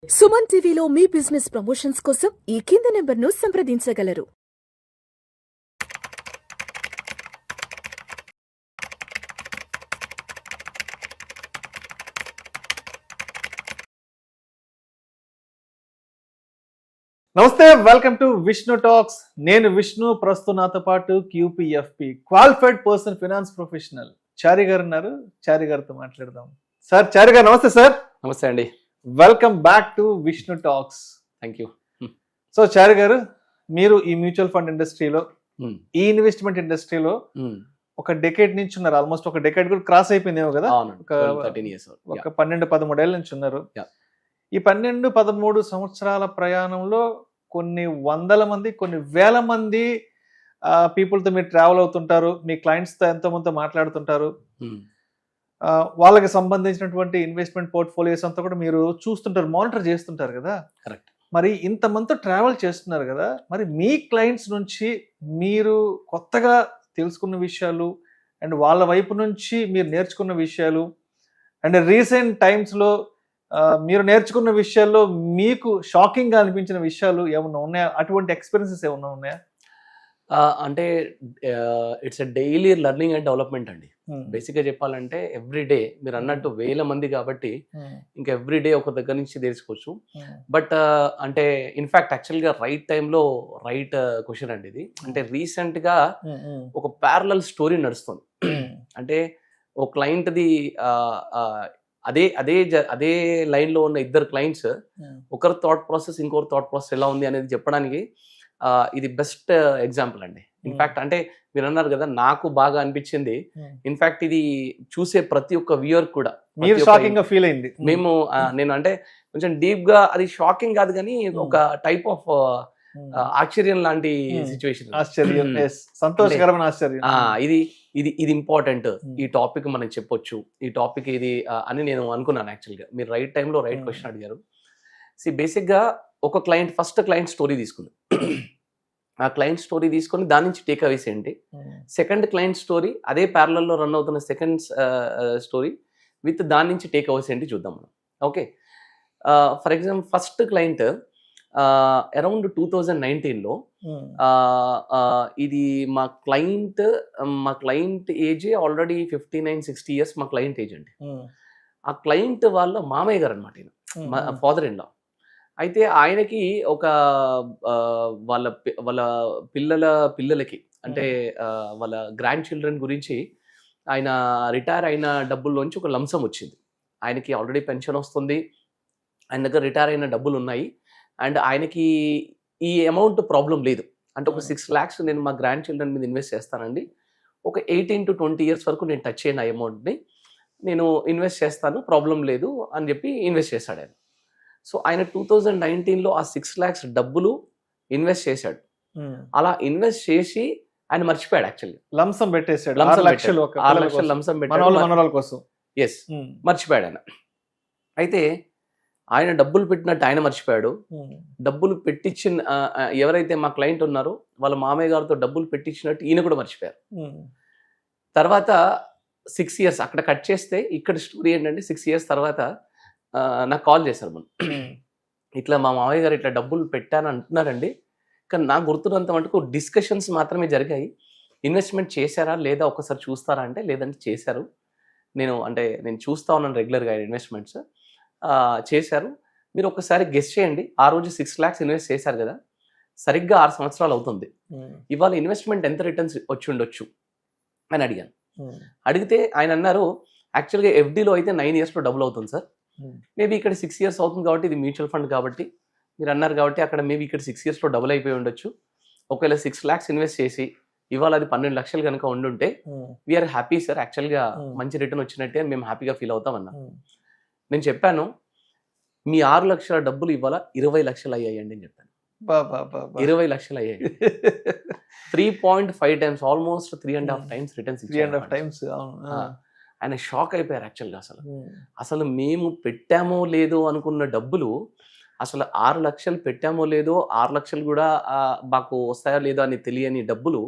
సుమన్ టీవీలో మీ business promotions కోసం ఈ కింది నెంబర్ను సంప్రదించగలరు. నమస్తే, వెల్కమ్ టు విష్ణు టాక్స్. నేను విష్ణు, ప్రస్తుతం నాతో పాటు క్యూపీఎఫ్పి క్వాలిఫైడ్ పర్సన్ ఫినాన్స్ ప్రొఫెషనల్ చారి గారు ఉన్నారు. చారి గారితో మాట్లాడదాం. సార్, చారి గారు నమస్తే. సార్ నమస్తే అండి. Welcome back to Vishnu talks. Thank you. So Chari గారు, మీరు ఈ మ్యూచువల్ ఫండ్ ఇండస్ట్రీలో, ఈ ఇన్వెస్ట్మెంట్ ఇండస్ట్రీలో ఒక డెకేడ్ నుంచి ఉన్నారు. ఆల్మోస్ట్ ఒక డెకేడ్ కూడా క్రాస్ అయిపోయిందేమో కదా. ఒక 12-13 ఏళ్ళ నుంచి ఉన్నారు. ఈ 12-13 సంవత్సరాల ప్రయాణంలో కొన్ని వందల మంది, కొన్ని వేల మంది పీపుల్తో మీరు ట్రావెల్ అవుతుంటారు. మీ క్లయింట్స్తో ఎంతో మందితో మాట్లాడుతుంటారు. వాళ్ళకి సంబంధించినటువంటి ఇన్వెస్ట్మెంట్ పోర్ట్ఫోలియోస్ అంతా కూడా మీరు చూస్తుంటారు, మానిటర్ చేస్తుంటారు కదా. కరెక్ట్. మరి ఇంతమందితో ట్రావెల్ చేస్తున్నారు కదా, మరి మీ క్లయింట్స్ నుంచి మీరు కొత్తగా తెలుసుకున్న విషయాలు అండ్ వాళ్ళ వైపు నుంచి మీరు నేర్చుకున్న విషయాలు అండ్ రీసెంట్ టైమ్స్లో మీరు నేర్చుకున్న విషయాల్లో మీకు షాకింగ్ గా అనిపించిన విషయాలు ఏమన్నా ఉన్నాయా? అటువంటి ఎక్స్పీరియన్సెస్ ఏమన్నా ఉన్నాయా? అంటే it's a daily learning and development అండి. బేసిక్గా చెప్పాలంటే ఎవ్రీ డే మీరు అన్నట్టు వేల మంది కాబట్టి ఇంకా ఎవ్రీ డే ఒక దగ్గర నుంచి తెలుసుకోవచ్చు. బట్ అంటే ఇన్ఫాక్ట్ యాక్చువల్గా రైట్ టైంలో రైట్ క్వశ్చన్ అండి ఇది. అంటే రీసెంట్గా ఒక ప్యారలల్ స్టోరీ నడుస్తుంది. అంటే ఒక క్లయింట్ది అదే అదే అదే లైన్లో ఉన్న ఇద్దరు క్లయింట్స్ ఒకరి థాట్ ప్రాసెస్ ఇంకొకరి థాట్ ప్రాసెస్ ఎలా ఉంది అనేది చెప్పడానికి ఇది బెస్ట్ ఎగ్జాంపుల్ అండి. ఇన్ఫాక్ట్ అంటే మీరు అన్నారు కదా, నాకు బాగా అనిపించింది. ఇన్ఫాక్ట్ ఇది చూసే ప్రతి ఒక్క వ్యూయర్ కూడా ఫీల్ అయింది. నేను అంటే కొంచెం డీప్ గా, అది షాకింగ్ కాదు కానీ ఒక టైప్ ఆఫ్ ఆశ్చర్యం లాంటి సిచ్యువేషన్. సంతోషకరమైన ఆశ్చర్యం. ఇది ఇంపార్టెంట్, ఈ టాపిక్ మనకి చెప్పొచ్చు, ఈ టాపిక్ ఇది అని నేను అనుకున్నాను. యాక్చువల్గా మీరు రైట్ టైంలో రైట్ క్వశ్చన్ అడిగారు. బేసిక్గా ఒక క్లయింట్, ఫస్ట్ క్లయింట్ స్టోరీ తీసుకుంది. ఆ క్లయింట్ స్టోరీ తీసుకొని దాని నుంచి టేక్ అవేస్ ఏంటి. సెకండ్ క్లయింట్ స్టోరీ, అదే ప్యారలల్లో రన్ అవుతున్న సెకండ్ స్టోరీ విత్ దాని నుంచి టేక్ అవేస్ ఏంటి చూద్దాం మనం. Okay, for example first client around 2019లో ఇది మా క్లయింట్ ఏజ్ ఆల్రెడీ 59-60 years మా క్లయింట్ ఏజ్ అండి. ఆ క్లయింట్ వాళ్ళ మామయ్య గారు అనమాట, ఈయన ఫాదర్ ఇన్ లా. అయితే ఆయనకి ఒక వాళ్ళ పిల్లలకి అంటే వాళ్ళ గ్రాండ్ చిల్డ్రన్ గురించి ఆయన రిటైర్ అయిన డబ్బుల్లోంచి ఒక లంసం వచ్చింది. ఆయనకి ఆల్రెడీ పెన్షన్ వస్తుంది, ఆయన దగ్గర రిటైర్ అయిన డబ్బులు ఉన్నాయి అండ్ ఆయనకి ఈ అమౌంట్ ప్రాబ్లం లేదు. అంటే ఒక 6 lakhs నేను మా గ్రాండ్ చిల్డ్రన్ మీద ఇన్వెస్ట్ చేస్తానండి, ఒక 18-20 years వరకు నేను టచ్ అయిన అమౌంట్ని నేను ఇన్వెస్ట్ చేస్తాను, ప్రాబ్లం లేదు అని చెప్పి ఇన్వెస్ట్ చేశాడు ఆయన. సో ఆయన 2019లో ఆ 6 lakhs డబ్బులు ఇన్వెస్ట్ చేశాడు. అలా ఇన్వెస్ట్ చేసి ఆయన మర్చిపోయాడు. యాక్చువల్లీ లంసం పెట్టేశాడు, 6 లక్షలు లంసం పెట్టాడు. ఎస్, మర్చిపోయాడు ఆయన. అయితే ఆయన డబ్బులు పెట్టినట్టు ఆయన మర్చిపోయాడు. డబ్బులు పెట్టించిన ఎవరైతే మా క్లయింట్ ఉన్నారో వాళ్ళ మామయ్య గారితో డబ్బులు పెట్టించినట్టు ఈయన కూడా మర్చిపోయారు. తర్వాత 6 years అక్కడ కట్ చేస్తే ఇక్కడ స్టోరీ ఏంటంటే, 6 years తర్వాత నాకు కాల్ చేశారు మనం. ఇట్లా మా మామయ్య గారు ఇట్లా డబ్బులు పెట్టాను అంటున్నారండి, కానీ నాకు గుర్తున్నంత మటుకు డిస్కషన్స్ మాత్రమే జరిగాయి. ఇన్వెస్ట్మెంట్ చేశారా లేదా ఒకసారి చూస్తారా అంటే, లేదంటే చేశారు, నేను చూస్తా ఉన్నాను రెగ్యులర్గా ఇన్వెస్ట్మెంట్స్ చేశారు, మీరు ఒకసారి గెస్ చేయండి, ఆ రోజు 6 lakhs ఇన్వెస్ట్ చేశారు కదా, సరిగ్గా 6 సంవత్సరాలు అవుతుంది, ఇవాళ ఇన్వెస్ట్మెంట్ ఎంత రిటర్న్స్ వచ్చి ఉండొచ్చు అని అడిగాను. అడిగితే ఆయన అన్నారు, యాక్చువల్గా ఎఫ్డీలో అయితే 9 yearsలో డబుల్ అవుతుంది సార్, మేబీ ఇక్కడ 6 years అవుతుంది కాబట్టి ఇది మ్యూచువల్ ఫండ్ కాబట్టి మీరు అన్నారు కాబట్టి అక్కడ మేబీ ఇక్కడ 6 yearsలో డబుల్ అయిపోయి ఉండొచ్చు. ఒకవేళ 6 lakhs ఇన్వెస్ట్ చేసి ఇవాళ అది 12 లక్షలు కనుక ఉండుంటే వీఆర్ హ్యాపీ సార్, యాక్చువల్గా మంచి రిటర్న్ వచ్చినట్టే మేము హ్యాపీగా ఫీల్ అవుతాం అన్నా. నేను చెప్పాను, మీ 6 లక్షల డబ్బులు ఇవాళ 20 లక్షలు అయ్యాయండి అని చెప్పాను. 20 లక్షలు అయ్యాయి. 3.5 times, almost 3.5 times returns. 3.5 times. ఆయన షాక్ అయిపోయారు. యాక్చువల్గా అసలు మేము పెట్టామో లేదో అనుకున్న డబ్బులు, అసలు 6 లక్షలు పెట్టామో లేదో, 6 లక్షలు కూడా మాకు వస్తాయో లేదో అని తెలియని డబ్బులు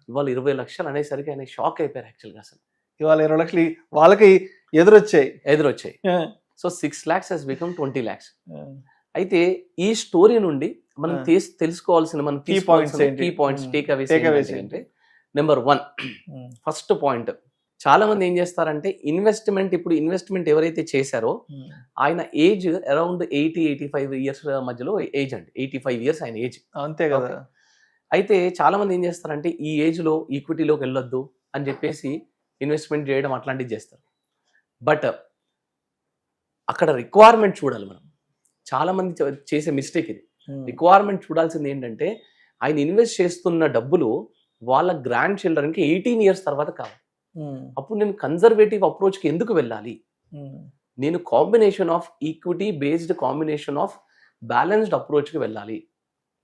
ఇవాళ 20 లక్షలు అనేసరికి ఆయన షాక్ అయిపోయారు. యాక్చువల్గా అసలు ఇవాళ 20 లక్షలు వాళ్ళకి ఎదురొచ్చాయి. So 6 lakhs has become 20 lakhs. అయితే ఈ స్టోరీ నుండి మనం తెలుసుకోవాల్సిన మన Key points ఏంటి? కీ పాయింట్స్ Takeaways టేక్ అంటే నెంబర్ 1 ఫస్ట్ పాయింట్, చాలా మంది ఏం చేస్తారంటే ఇప్పుడు ఇన్వెస్ట్మెంట్ ఎవరైతే చేశారో ఆయన ఏజ్ అరౌండ్ 80-85 ఇయర్స్ మధ్యలో ఏజ్ అండి. 85 ఇయర్స్ ఆయన ఏజ్. అంతే కదా. అయితే చాలా మంది ఏం చేస్తారంటే ఈ ఏజ్ లో ఈక్విటీలోకి వెళ్ళొద్దు అని చెప్పేసి ఇన్వెస్ట్మెంట్ చేయడం అట్లాంటివి చేస్తారు. బట్ అక్కడ రిక్వైర్మెంట్ చూడాలి మనం. చాలా మంది చేసే మిస్టేక్ ఇది. రిక్వైర్మెంట్ చూడాల్సింది ఏంటంటే ఆయన ఇన్వెస్ట్ చేస్తున్న డబ్బులు వాళ్ళ గ్రాండ్ చిల్డ్రన్కి 18 ఇయర్స్ తర్వాత కావాలి. అప్పుడు నేను కన్జర్వేటివ్ అప్రోచ్కి ఎందుకు వెళ్ళాలి? నేను combination of equity based combination of balanced అప్రోచ్కి వెళ్ళాలి.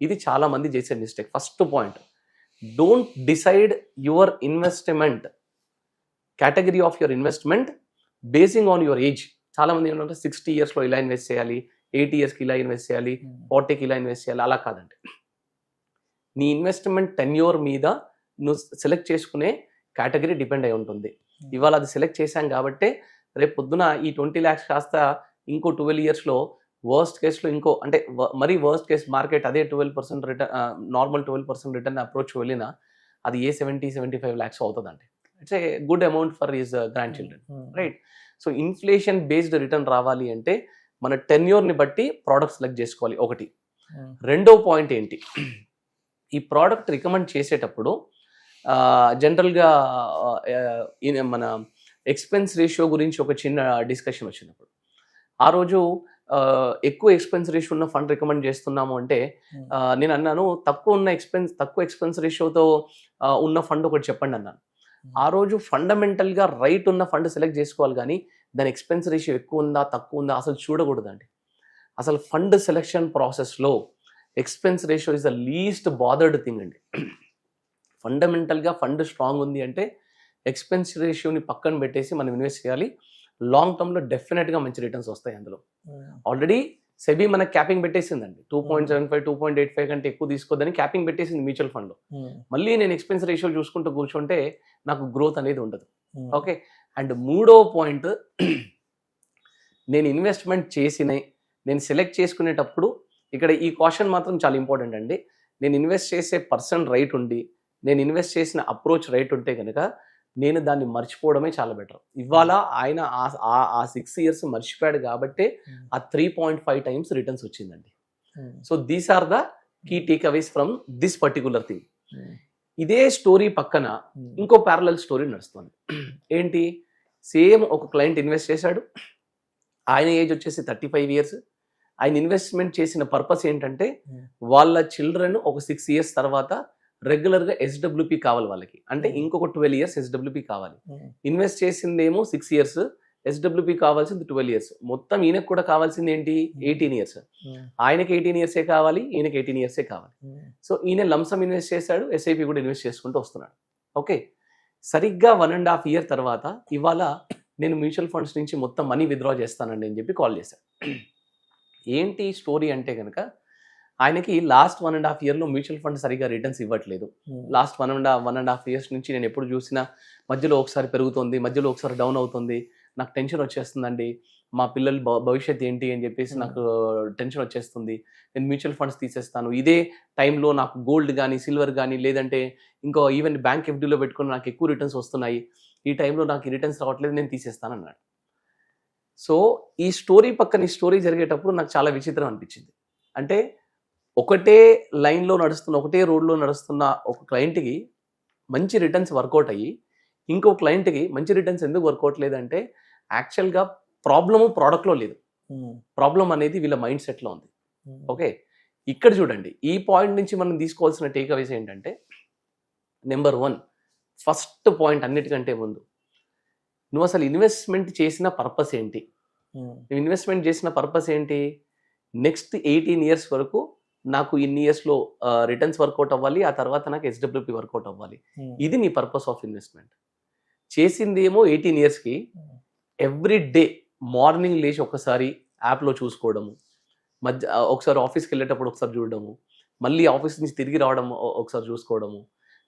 ఇది చాలా మంది చేసే mistake. First point, don't decide your investment category of your investment basing on your age. చాలా మంది ఏంటంటే 60 ఇయర్స్లో ఇలా ఇన్వెస్ట్ చేయాలి, 80 ఇయర్స్కి ఇలా ఇన్వెస్ట్ చేయాలి, 40కి ఇలా ఇన్వెస్ట్ చేయాలి. అలా కాదండి. నీ ఇన్వెస్ట్మెంట్ టెన్యూర్ మీద నువ్వు సెలెక్ట్ చేసుకునే కేటగిరీ డిపెండ్ అయి ఉంటుంది. ఇవాళ అది సెలెక్ట్ చేశాం కాబట్టి రేపు పొద్దున ఈ 20 lakhs కాస్త ఇంకో 12 ఇయర్స్లో వర్స్ట్ కేసులో ఇంకో అంటే మరీ వర్స్ట్ కేస్ మార్కెట్ అదే 12% రిటర్న్, నార్మల్ 12% రిటర్న్ అప్రోచ్ వెళ్ళినా అది 70-75 lakhs అవుతుందండి. It's a good amount for his grand children, right? So inflation based return రావాలి అంటే మన టెన్యూర్ని బట్టి ప్రోడక్ట్ సెలెక్ట్ చేసుకోవాలి ఒకటి. రెండో పాయింట్ ఏంటి, ఈ ప్రోడక్ట్ రికమెండ్ చేసేటప్పుడు జనరల్గా మన ఎక్స్పెన్స్ రేషియో గురించి ఒక చిన్న డిస్కషన్ వచ్చినప్పుడు ఆ రోజు ఎక్కువ ఎక్స్పెన్స్ రేషియో ఉన్న ఫండ్ రికమెండ్ చేస్తున్నాము అంటే నేను అన్నాను తక్కువ ఎక్స్పెన్స్ రేషియోతో ఉన్న ఫండ్ ఒకటి చెప్పండి అన్నాను. ఆ రోజు ఫండమెంటల్గా రైట్ ఉన్న ఫండ్ సెలెక్ట్ చేసుకోవాలి, కానీ దాని ఎక్స్పెన్స్ రేషియో ఎక్కువ ఉందా తక్కువ ఉందా అసలు చూడకూడదండి. అసలు ఫండ్ సెలెక్షన్ ప్రాసెస్లో expense ratio is the least bothered thing అండి. ఫండమెంటల్గా ఫండ్ స్ట్రాంగ్ ఉంది అంటే ఎక్స్పెన్స్ రేషియోని పక్కన పెట్టేసి మనం ఇన్వెస్ట్ చేయాలి. లాంగ్ టర్మ్లో డెఫినెట్గా మంచి రిటర్న్స్ వస్తాయి అందులో. ఆల్రెడీ సెబీ మనకు క్యాపింగ్ పెట్టేసిందండి, 2.75 2.85 కంటే ఎక్కువ తీసుకోదని క్యాపింగ్ పెట్టేసింది మ్యూచువల్ ఫండ్లో. మళ్ళీ నేను ఎక్స్పెన్స్ రేషియో చూసుకుంటూ కూర్చుంటే నాకు గ్రోత్ అనేది ఉండదు. ఓకే. అండ్ మూడో పాయింట్, నేను ఇన్వెస్ట్మెంట్ నేను సెలెక్ట్ చేసుకునేటప్పుడు ఇక్కడ ఈ క్వశ్చన్ మాత్రం చాలా ఇంపార్టెంట్ అండి. నేను ఇన్వెస్ట్ చేసే పర్సన్ రైట్ ఉండి నేను ఇన్వెస్ట్ చేసిన అప్రోచ్ రైట్ ఉంటే కనుక నేను దాన్ని మర్చిపోవడమే చాలా బెటర్. ఇవాళ ఆయన ఆ 6 years మర్చిపోయాడు కాబట్టి ఆ 3.5 times రిటర్న్స్ వచ్చిందండి. So these are the key takeaways from this particular thing. ఇదే స్టోరీ పక్కన ఇంకో ప్యారలల్ స్టోరీ నడుస్తుంది. ఏంటి, సేమ్ ఒక క్లయింట్ ఇన్వెస్ట్ చేశాడు, ఆయన ఏజ్ వచ్చేసి 35 years. ఆయన ఇన్వెస్ట్మెంట్ చేసిన పర్పస్ ఏంటంటే వాళ్ళ చిల్డ్రన్ ఒక 6 years తర్వాత రెగ్యులర్గా SWP కావాలి వాళ్ళకి, అంటే ఇంకొక 12 years SWP కావాలి. ఇన్వెస్ట్ చేసిందేమో 6 years, SWP కావాల్సింది 12 years. మొత్తం ఈయనకు కూడా కావాల్సింది ఏంటి, 18 years. ఆయనకి 18 years కావాలి, ఈయనకి 18 years కావాలి. సో ఈయన లంసమ్ ఇన్వెస్ట్ చేశాడు, SIP కూడా ఇన్వెస్ట్ చేసుకుంటూ వస్తున్నాడు. ఓకే. సరిగ్గా 1.5 year తర్వాత ఇవాళ నేను మ్యూచువల్ ఫండ్స్ నుంచి మొత్తం మనీ విత్డ్రా చేస్తానండి అని చెప్పి కాల్ చేశాడు. ఏంటి స్టోరీ అంటే కనుక ఆయనకి లాస్ట్ 1.5 yearలో మ్యూచువల్ ఫండ్ సరిగ్గా రిటర్న్స్ ఇవ్వట్లేదు. లాస్ట్ 1.5 years నుంచి నేను ఎప్పుడు చూసినా మధ్యలో ఒకసారి పెరుగుతుంది, మధ్యలో ఒకసారి డౌన్ అవుతుంది. నాకు టెన్షన్ వచ్చేస్తుందండి, మా పిల్లల భవిష్యత్ ఏంటి అని చెప్పేసి నాకు టెన్షన్ వచ్చేస్తుంది. నేను మ్యూచువల్ ఫండ్స్ తీసేస్తాను. ఇదే టైంలో నాకు గోల్డ్ కానీ సిల్వర్ కానీ లేదంటే ఇంకో ఈవెన్ బ్యాంక్ FDలో పెట్టుకుని నాకు ఎక్కువ రిటర్న్స్ వస్తున్నాయి, ఈ టైంలో నాకు రిటర్న్స్ రావట్లేదు, నేను తీసేస్తాను అన్నాడు. సో ఈ స్టోరీ పక్కన ఈ స్టోరీ జరిగేటప్పుడు నాకు చాలా విచిత్రం అనిపించింది. అంటే ఒకటే లైన్లో నడుస్తున్న, ఒకటే రోడ్లో నడుస్తున్న ఒక క్లయింట్కి మంచి రిటర్న్స్ వర్కౌట్ అయ్యి ఇంకో క్లయింట్కి మంచి రిటర్న్స్ ఎందుకు వర్కౌట్ లేదంటే యాక్చువల్గా ప్రాబ్లము ప్రోడక్ట్లో లేదు, ప్రాబ్లం అనేది వీళ్ళ మైండ్ సెట్లో ఉంది. ఓకే. ఇక్కడ చూడండి, ఈ పాయింట్ నుంచి మనం తీసుకోవాల్సిన టేక్అవేస్ ఏంటంటే నెంబర్ 1, ఫస్ట్ పాయింట్ అన్నిటికంటే ముందు నువ్వు అసలు ఇన్వెస్ట్మెంట్ చేసిన పర్పస్ ఏంటి? నువ్వు ఇన్వెస్ట్మెంట్ చేసిన పర్పస్ ఏంటి? నెక్స్ట్ 18 years వరకు నాకు ఇన్ని ఇయర్స్లో రిటర్న్స్ వర్కౌట్ అవ్వాలి, ఆ తర్వాత నాకు SWP వర్కౌట్ అవ్వాలి. ఇది నీ పర్పస్ ఆఫ్ ఇన్వెస్ట్మెంట్. చేసిందేమో 18 yearsకి ఎవ్రీ డే మార్నింగ్ లేచి ఒకసారి యాప్లో చూసుకోవడము, ఒకసారి ఆఫీస్కి వెళ్ళేటప్పుడు ఒకసారి చూడడము, మళ్ళీ ఆఫీస్ నుంచి తిరిగి రావడం ఒకసారి చూసుకోవడము.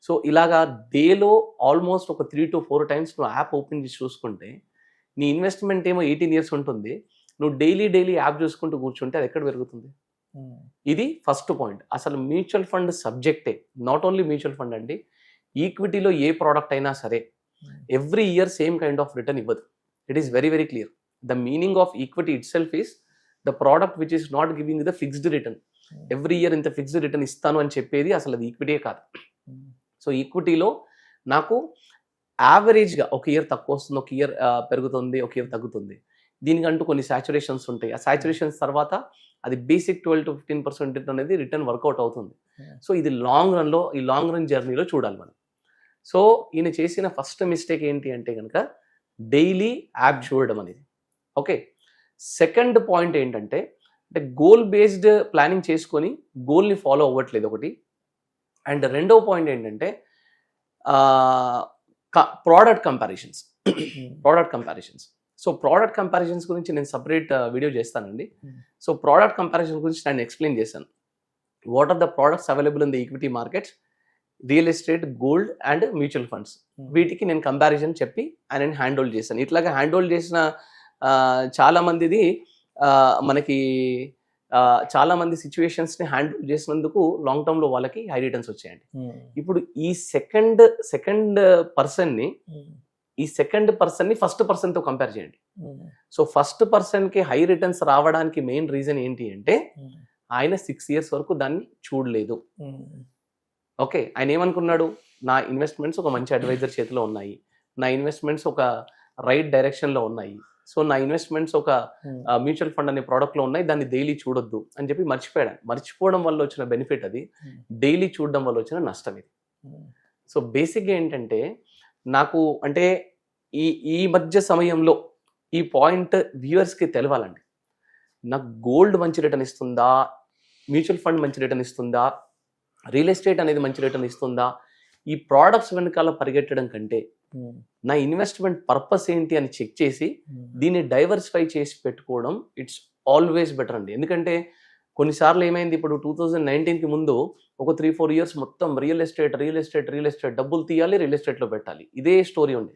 సో ఇలాగా డేలో ఆల్మోస్ట్ ఒక 3 to 4 times నువ్వు యాప్ ఓపెన్ చేసి చూసుకుంటే నీ ఇన్వెస్ట్మెంట్ ఏమో 18 years ఉంటుంది, నువ్వు డైలీ యాప్ చూసుకుంటూ కూర్చుంటే అది ఎక్కడ పెరుగుతుంది? ఇది ఫస్ట్ పాయింట్. అసలు మ్యూచువల్ ఫండ్ సబ్జెక్టే, నాట్ ఓన్లీ మ్యూచువల్ ఫండ్ అండి, ఈక్విటీలో ఏ ప్రోడక్ట్ అయినా సరే every year same kind of return ఇవ్వదు. It is very very clear. The meaning of equity itself is the product which is not giving the fixed return. Every year ఇంత fixed return ఇస్తాను అని చెప్పేది అసలు అది ఈక్విటీయే కాదు. So ఈక్విటీలో నాకు యావరేజ్గా ఒక ఇయర్ తక్కువ వస్తుంది, ఒక ఇయర్ పెరుగుతుంది, ఒక ఇయర్ తగ్గుతుంది. దీనికంటూ కొన్ని సాచురేషన్స్ ఉంటాయి. ఆ సాచురేషన్స్ తర్వాత అది బేసిక్ 12 to 15% రిటర్న్ అనేది రిటర్న్ వర్కౌట్ అవుతుంది. సో ఇది లాంగ్ రన్లో, ఈ లాంగ్ రన్ జర్నీలో చూడాలి మనం. సో ఈయన చేసిన ఫస్ట్ మిస్టేక్ ఏంటి అంటే కనుక డైలీ యాప్ చూడడం అనేది. ఓకే, సెకండ్ పాయింట్ ఏంటంటే అంటే గోల్ బేస్డ్ ప్లానింగ్ చేసుకొని గోల్ని ఫాలో అవ్వట్లేదు ఒకటి. అండ్ రెండవ పాయింట్ ఏంటంటే product comparisons. So product comparisons గురించి నేను సపరేట్ వీడియో చేస్తానండి. సో ప్రోడక్ట్ కంపారిజన్ గురించి నేను ఎక్స్ప్లెయిన్ చేశాను. What are the products available in the equity markets, real estate, gold and mutual funds. వీటికి నేను కంపారిజన్ చెప్పి ఆయన హ్యాండ్ హోల్డ్ చేశాను. ఇట్లాగా హ్యాండ్ హోల్డ్ చేసిన చాలా మందిది మనకి చాలా మంది సిచ్యువేషన్స్ని హ్యాండిల్ చేసినందుకు లాంగ్ టర్మ్లో వాళ్ళకి హై రిటర్న్స్ వచ్చాయండి. ఇప్పుడు ఈ సెకండ్ పర్సన్ని ఫస్ట్ పర్సన్తో కంపేర్ చేయండి. సో ఫస్ట్ పర్సన్కి హై రిటర్న్స్ రావడానికి మెయిన్ రీజన్ ఏంటి అంటే ఆయన 6 years వరకు దాన్ని చూడలేదు. ఓకే, ఆయన ఏమనుకున్నాడు, నా ఇన్వెస్ట్మెంట్స్ ఒక మంచి అడ్వైజర్ చేతిలో ఉన్నాయి, నా ఇన్వెస్ట్మెంట్స్ ఒక రైట్ డైరెక్షన్లో ఉన్నాయి, సో నా ఇన్వెస్ట్మెంట్స్ ఒక మ్యూచువల్ ఫండ్ అనే ప్రోడక్ట్లో ఉన్నాయి, దాన్ని డైలీ చూడొద్దు అని చెప్పి మర్చిపోవడం వల్ల వచ్చిన బెనిఫిట్ అది, డైలీ చూడడం వల్ల వచ్చిన నష్టం ఇది. సో బేసిక్గా ఏంటంటే నాకు అంటే ఈ మధ్య సమయంలో ఈ పాయింట్ వ్యూవర్స్కి తెలవాలండి. నాకు గోల్డ్ మంచి రిటర్న్ ఇస్తుందా, మ్యూచువల్ ఫండ్ మంచి రిటర్న్ ఇస్తుందా, రియల్ ఎస్టేట్ అనేది మంచి రిటర్న్ ఇస్తుందా, ఈ ప్రోడక్ట్స్ వెనకాల పరిగెట్టడం కంటే నా ఇన్వెస్ట్మెంట్ పర్పస్ ఏంటి అని చెక్ చేసి దీన్ని డైవర్సిఫై చేసి పెట్టుకోవడం ఇట్స్ ఆల్వేస్ బెటర్ అండి. ఎందుకంటే కొన్నిసార్లు ఏమైంది, ఇప్పుడు 2019కి ముందు ఒక 3-4 years మొత్తం రియల్ ఎస్టేట్ డబ్బులు తీయాలి, రియల్ ఎస్టేట్లో పెట్టాలి, ఇదే స్టోరీ ఉంది.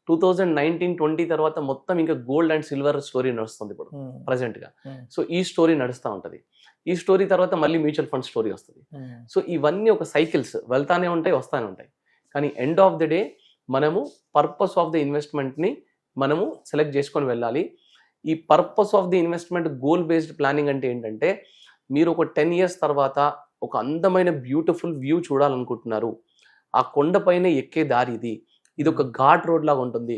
2019-20 తర్వాత మొత్తం ఇంకా గోల్డ్ అండ్ సిల్వర్ స్టోరీ నడుస్తుంది ఇప్పుడు ప్రజెంట్గా. సో ఈ స్టోరీ నడుస్తూ ఉంటుంది. ఈ స్టోరీ తర్వాత మళ్ళీ మ్యూచువల్ ఫండ్ స్టోరీ వస్తుంది. సో ఇవన్నీ ఒక సైకిల్స్ వెళ్తానే ఉంటాయి, వస్తానే ఉంటాయి. కానీ ఎండ్ ఆఫ్ ద డే మనము పర్పస్ ఆఫ్ ద ఇన్వెస్ట్మెంట్ని మనము సెలెక్ట్ చేసుకొని వెళ్ళాలి. ఈ purpose of the investment goal based planning అంటే ఏంటంటే మీరు ఒక 10 years తర్వాత ఒక అందమైన బ్యూటిఫుల్ వ్యూ చూడాలనుకుంటున్నారు, ఆ కొండపైన ఎక్కే దారి ఇది ఒక ఘాట్ రోడ్ లాగా ఉంటుంది.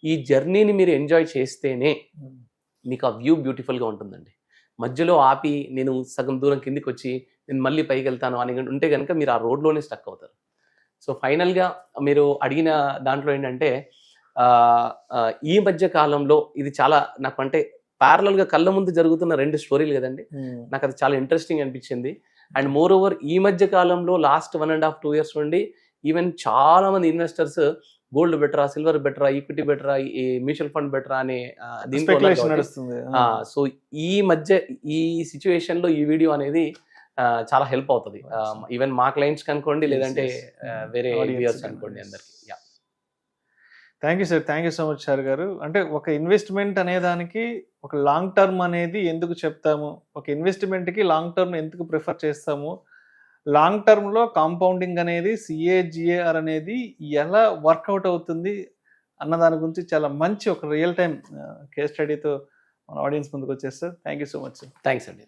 ఈ జర్నీని మీరు ఎంజాయ్ చేస్తేనే మీకు ఆ వ్యూ బ్యూటిఫుల్గా ఉంటుందండి. మధ్యలో ఆపి నేను సగం దూరం కిందికి వచ్చి నేను మళ్ళీ పైకి వెళ్తాను అని ఉంటే కనుక మీరు ఆ రోడ్లోనే స్టక్ అవుతారు. సో ఫైనల్గా మీరు అడిగిన దాంట్లో ఏంటంటే ఈ మధ్య కాలంలో ఇది చాలా నాకు అంటే ప్యారలల్గా కళ్ళ ముందు జరుగుతున్న 2 స్టోరీలు కదండి, నాకు అది చాలా ఇంట్రెస్టింగ్ అనిపించింది. అండ్ మోర్ ఓవర్ ఈ మధ్య కాలంలో లాస్ట్ 1.5-2 years నుండి ఈవెన్ చాలా మంది ఇన్వెస్టర్స్ గోల్డ్ బెటరా, సిల్వర్ బెటరా, ఈక్విటీ బెటరా, ఈ మ్యూచువల్ ఫండ్ బెటరా అనే సో ఈ మధ్య ఈ సిచ్యువేషన్ లో ఈ వీడియో అనేది చాలా హెల్ప్ అవుతుంది. ఈవెన్ మా క్లయింట్స్ కనుకోండి, లేదంటే వేరే వ్యూయర్స్ అనుకోండి, అందరికి. Thank you sir, thank you so much sir గారు. అంటే ఒక ఇన్వెస్ట్మెంట్ అనేదానికి ఒక లాంగ్ టర్మ్ అనేది ఎందుకు చెప్తాము, ఒక ఇన్వెస్ట్మెంట్కి లాంగ్ టర్మ్ ఎందుకు ప్రిఫర్ చేస్తాము, లాంగ్ టర్మ్లో కాంపౌండింగ్ అనేది CAGR అనేది ఎలా వర్కౌట్ అవుతుంది అన్న దాని గురించి చాలా మంచి ఒక రియల్ టైం కేస్ స్టడీతో మన ఆడియన్స్ ముందుకు వచ్చేస్తారు. Thank you so much sir. Thanks అండి.